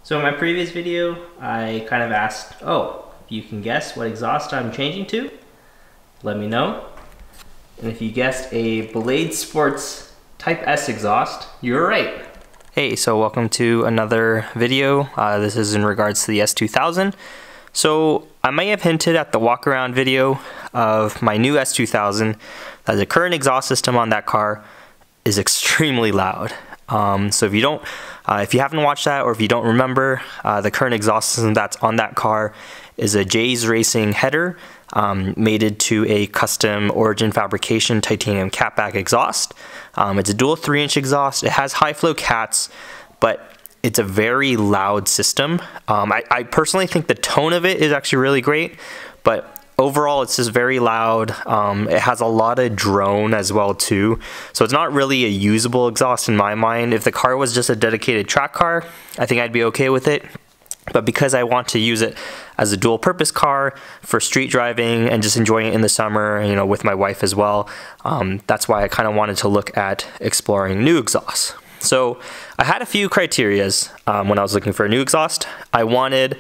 So in my previous video, I kind of asked, if you can guess what exhaust I'm changing to, let me know. And if you guessed a Ballade Sports Type S exhaust, you're right. Hey, so welcome to another video. This is in regards to the S2000. So I may have hinted at the walk around video of my new S2000 that the current exhaust system on that car is extremely loud. So if you haven't watched that, or if you don't remember, the current exhaust system that's on that car is a J's Racing header, mated to a custom Origin fabrication titanium catback exhaust. It's a dual 3-inch exhaust. It has high flow cats, but it's a very loud system. I personally think the tone of it is actually really great, but overall it's just very loud. It has a lot of drone as well too, so it's not really a usable exhaust in my mind. If the car was just a dedicated track car, I think I'd be okay with it. But because I want to use it as a dual purpose car for street driving and just enjoying it in the summer, you know, with my wife as well, that's why I kind of wanted to look at exploring new exhausts. So I had a few criterias when I was looking for a new exhaust. I wanted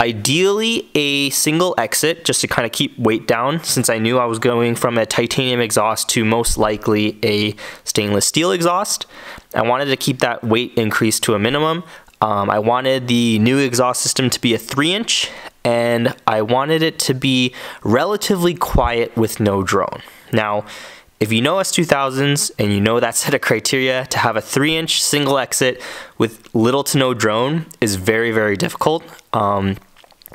ideally a single exit, just to kind of keep weight down, since I knew I was going from a titanium exhaust to most likely a stainless steel exhaust. I wanted to keep that weight increase to a minimum. I wanted the new exhaust system to be a 3-inch, and I wanted it to be relatively quiet with no drone. Now, if you know S2000s and you know that set of criteria, to have a 3-inch single exit with little to no drone is very, very difficult.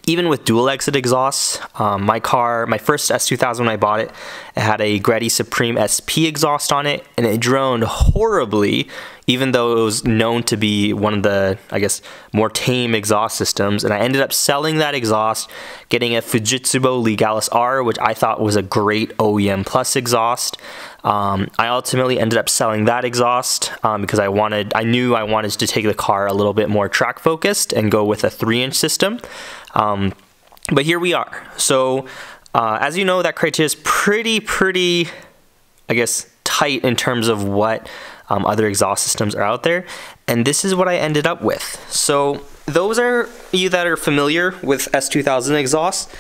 Even with dual exit exhausts, my first S2000 when I bought it, it had a Grady Supreme SP exhaust on it, and it droned horribly, even though it was known to be one of the, I guess, more tame exhaust systems. And I ended up selling that exhaust, getting a Fujitsu Legalis R, which I thought was a great OEM Plus exhaust. I ultimately ended up selling that exhaust because I knew I wanted to take the car a little bit more track focused and go with a 3-inch system. But here we are. So as you know, that criteria is pretty, I guess, tight in terms of what other exhaust systems are out there. And this is what I ended up with. So those are you that are familiar with S2000 exhausts.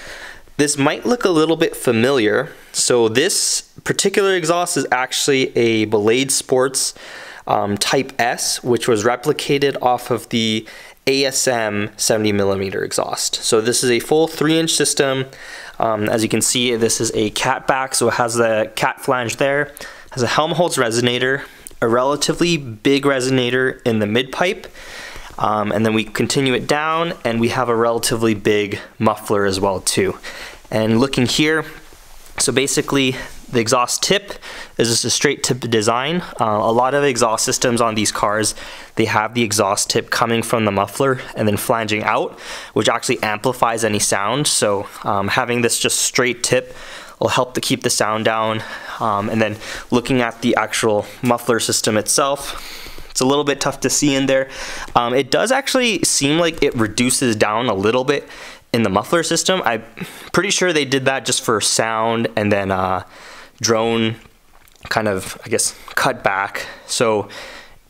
This might look a little bit familiar. So this particular exhaust is actually a Ballade Sports Type S, which was replicated off of the ASM 70mm exhaust. So this is a full 3-inch system. As you can see, this is a catback, so it has the cat flange there, has a Helmholtz resonator, a relatively big resonator in the mid pipe, and then we continue it down and we have a relatively big muffler as well too. And looking here, so basically the exhaust tip is just a straight tip design. A lot of exhaust systems on these cars, they have the exhaust tip coming from the muffler and then flanging out, which actually amplifies any sound. So having this just straight tip will help to keep the sound down. And then looking at the actual muffler system itself, it's a little bit tough to see in there. It does actually seem like it reduces down a little bit in the muffler system. I'm pretty sure they did that just for sound and then drone kind of, I guess, cut back. So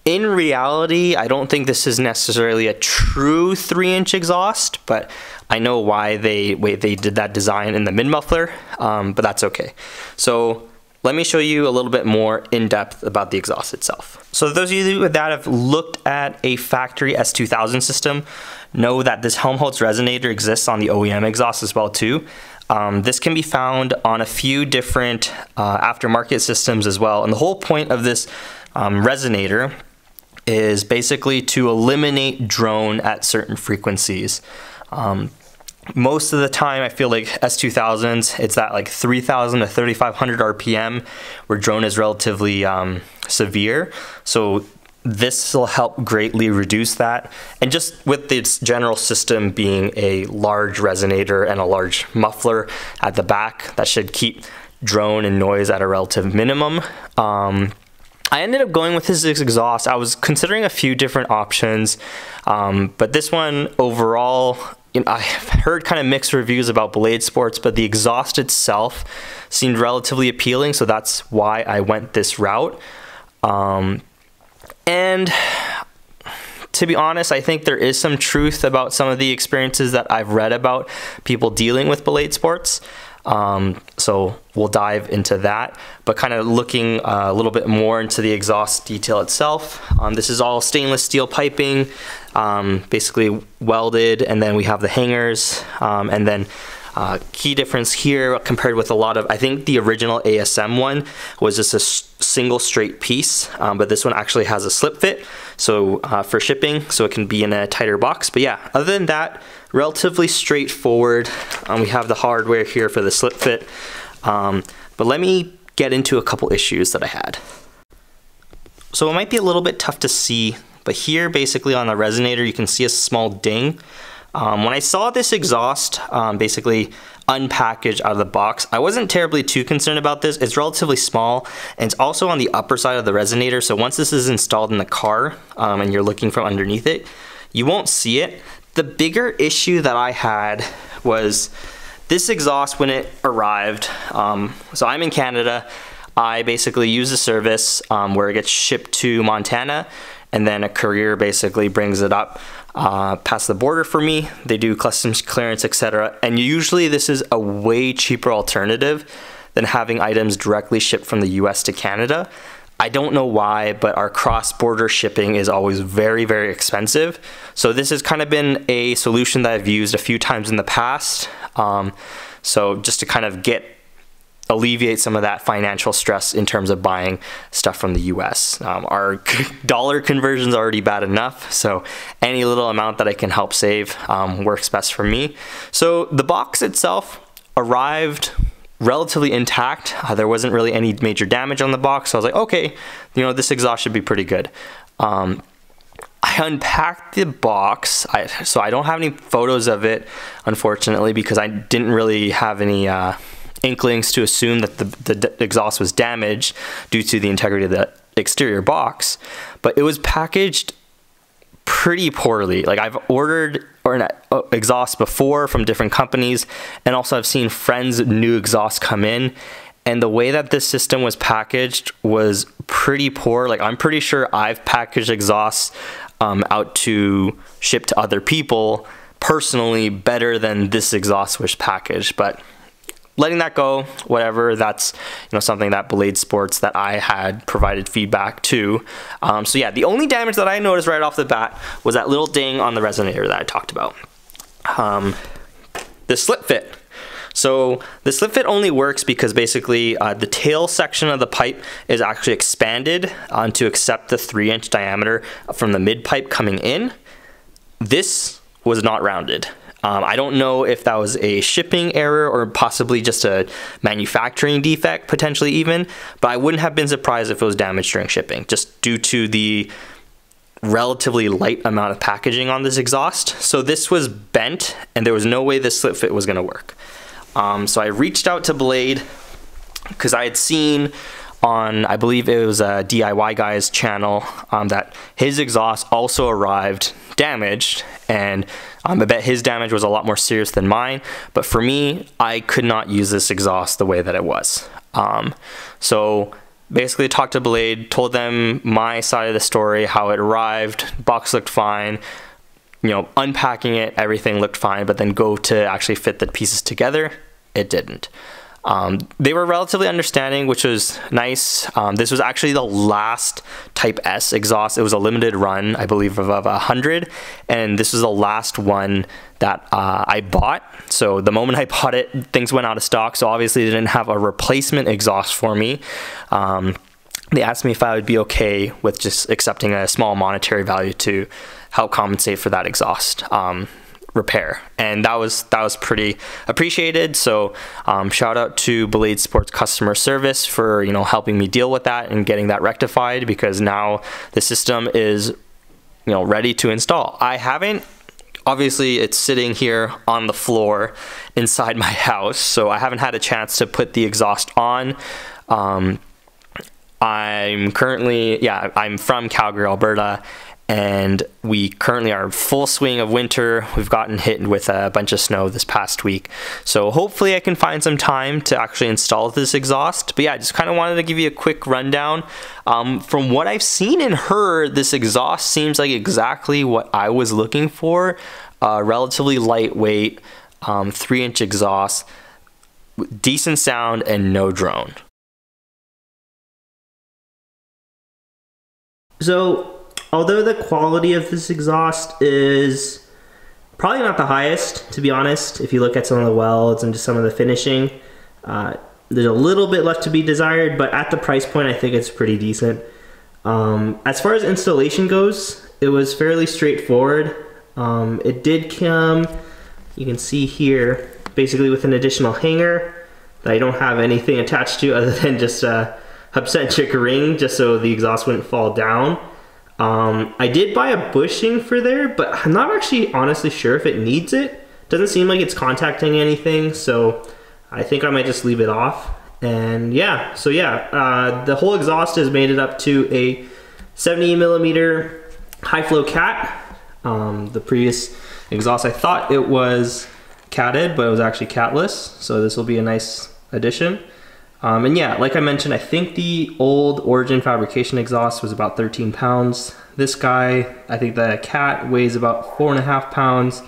in reality, I don't think this is necessarily a true 3-inch exhaust, but I know why they did that design in the mid muffler, but that's okay. So let me show you a little bit more in depth about the exhaust itself. So those of you that have looked at a factory S2000 system know that this Helmholtz resonator exists on the OEM exhaust as well too. This can be found on a few different aftermarket systems as well. And the whole point of this resonator is basically to eliminate drone at certain frequencies. Most of the time, I feel like S2000s, it's that like 3,000 to 3,500 RPM where drone is relatively severe. So this will help greatly reduce that. And just with its general system being a large resonator and a large muffler at the back, that should keep drone and noise at a relative minimum. I ended up going with this exhaust. I was considering a few different options, but this one overall, I've heard kind of mixed reviews about Ballade Sports, but the exhaust itself seemed relatively appealing, so that's why I went this route. And to be honest, I think there is some truth about some of the experiences that I've read about people dealing with Ballade Sports. So we'll dive into that, but kind of looking a little bit more into the exhaust detail itself. This is all stainless steel piping, basically welded, and then we have the hangers, and then key difference here compared with a lot of, I think the original ASM one was just a single straight piece, but this one actually has a slip fit, so for shipping, so it can be in a tighter box. But yeah, other than that, relatively straightforward. We have the hardware here for the slip fit, but let me get into a couple issues that I had. So it might be a little bit tough to see, but here basically on the resonator you can see a small ding. When I saw this exhaust basically unpackaged out of the box, I wasn't terribly too concerned about this. It's relatively small, and it's also on the upper side of the resonator, so once this is installed in the car and you're looking from underneath it, you won't see it. The bigger issue that I had was this exhaust when it arrived. So I'm in Canada. I basically use the service where it gets shipped to Montana, and then a courier basically brings it up past the border for me. They do customs clearance, etc. And usually this is a way cheaper alternative than having items directly shipped from the US to Canada. I don't know why, but our cross-border shipping is always very, very expensive. So this has kind of been a solution that I've used a few times in the past. So just to kind of alleviate some of that financial stress in terms of buying stuff from the US. Our dollar conversion is already bad enough, so any little amount that I can help save works best for me. So the box itself arrived relatively intact. There wasn't really any major damage on the box, so I was like, okay, you know, this exhaust should be pretty good. I unpacked the box, so I don't have any photos of it, unfortunately, because I didn't really have any inklings to assume that the exhaust was damaged due to the integrity of the exterior box, but it was packaged pretty poorly. Like, I've ordered an exhaust before from different companies, and also I've seen friends' new exhausts come in, and the way that this system was packaged was pretty poor. Like, I'm pretty sure I've packaged exhausts out to ship to other people personally better than this exhaust was packaged, but letting that go, whatever, that's, you know, something that Ballade Sports that I had provided feedback to. So yeah, the only damage that I noticed right off the bat was that little ding on the resonator that I talked about. The slip fit. So the slip fit only works because basically the tail section of the pipe is actually expanded to accept the 3-inch diameter from the mid pipe coming in. This was not rounded. I don't know if that was a shipping error or possibly just a manufacturing defect, potentially even, but I wouldn't have been surprised if it was damaged during shipping, just due to the relatively light amount of packaging on this exhaust. So this was bent, and there was no way this slip fit was going to work. So I reached out to Ballade because I had seen on, I believe it was a DIY guy's channel, that his exhaust also arrived damaged, and I bet his damage was a lot more serious than mine, but for me, I could not use this exhaust the way that it was. So basically talked to Ballade, told them my side of the story, how it arrived, box looked fine, you know, unpacking it, everything looked fine, but then go to actually fit the pieces together, it didn't. They were relatively understanding, which was nice. This was actually the last Type S exhaust. It was a limited run, I believe, of 100, and this was the last one that I bought. So the moment I bought it, things went out of stock, so obviously they didn't have a replacement exhaust for me. They asked me if I would be okay with just accepting a small monetary value to help compensate for that exhaust repair, and that was pretty appreciated. So shout out to Ballade Sports customer service for, you know, helping me deal with that and getting that rectified, because now the system is, you know, ready to install. I haven't, obviously it's sitting here on the floor inside my house, so I haven't had a chance to put the exhaust on. I'm currently, yeah, I'm from Calgary, Alberta, and we currently are in full swing of winter. We've gotten hit with a bunch of snow this past week, so hopefully I can find some time to actually install this exhaust. But yeah, I just kind of wanted to give you a quick rundown. From what I've seen and heard, this exhaust seems like exactly what I was looking for. Relatively lightweight, 3-inch exhaust, decent sound, and no drone. So although the quality of this exhaust is probably not the highest, to be honest, if you look at some of the welds and just some of the finishing, there's a little bit left to be desired, but at the price point, I think it's pretty decent. As far as installation goes, it was fairly straightforward. It did come, you can see here, basically with an additional hanger that I don't have anything attached to other than just a hub-centric ring, just so the exhaust wouldn't fall down. I did buy a bushing for there, but I'm not actually honestly sure if it needs it. Doesn't seem like it's contacting anything, so I think I might just leave it off. And yeah, so yeah, the whole exhaust is mated up to a 70mm high flow cat. The previous exhaust, I thought it was catted, but it was actually catless, so this will be a nice addition. And yeah, like I mentioned, I think the old Origin fabrication exhaust was about 13 pounds. This guy, I think the cat weighs about 4.5 pounds,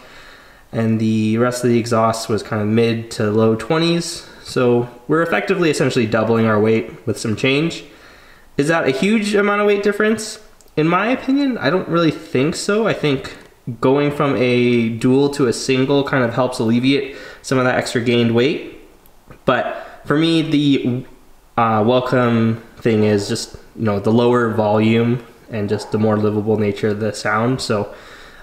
and the rest of the exhaust was kind of mid to low 20s. So we're effectively essentially doubling our weight with some change. Is that a huge amount of weight difference? In my opinion, I don't really think so. I think going from a dual to a single kind of helps alleviate some of that extra gained weight. But for me, the welcome thing is just, the lower volume and just the more livable nature of the sound. So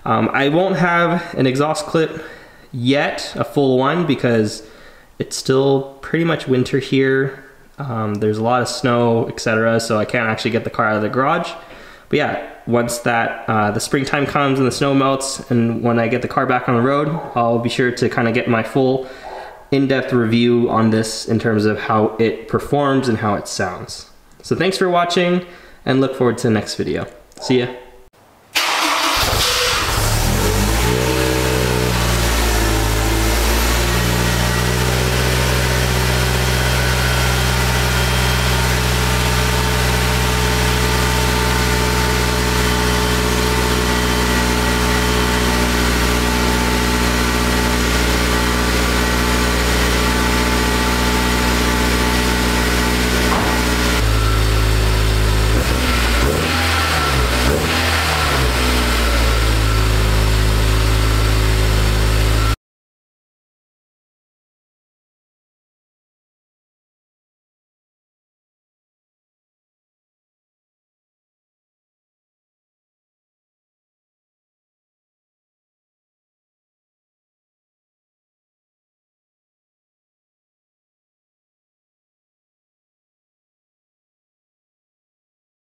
I won't have an exhaust clip yet, a full one, because it's still pretty much winter here. There's a lot of snow, etc., so I can't actually get the car out of the garage. But yeah, once that the springtime comes and the snow melts, and when I get the car back on the road, I'll be sure to kind of get my full in-depth review on this in terms of how it performs and how it sounds. So thanks for watching, and look forward to the next video. See ya.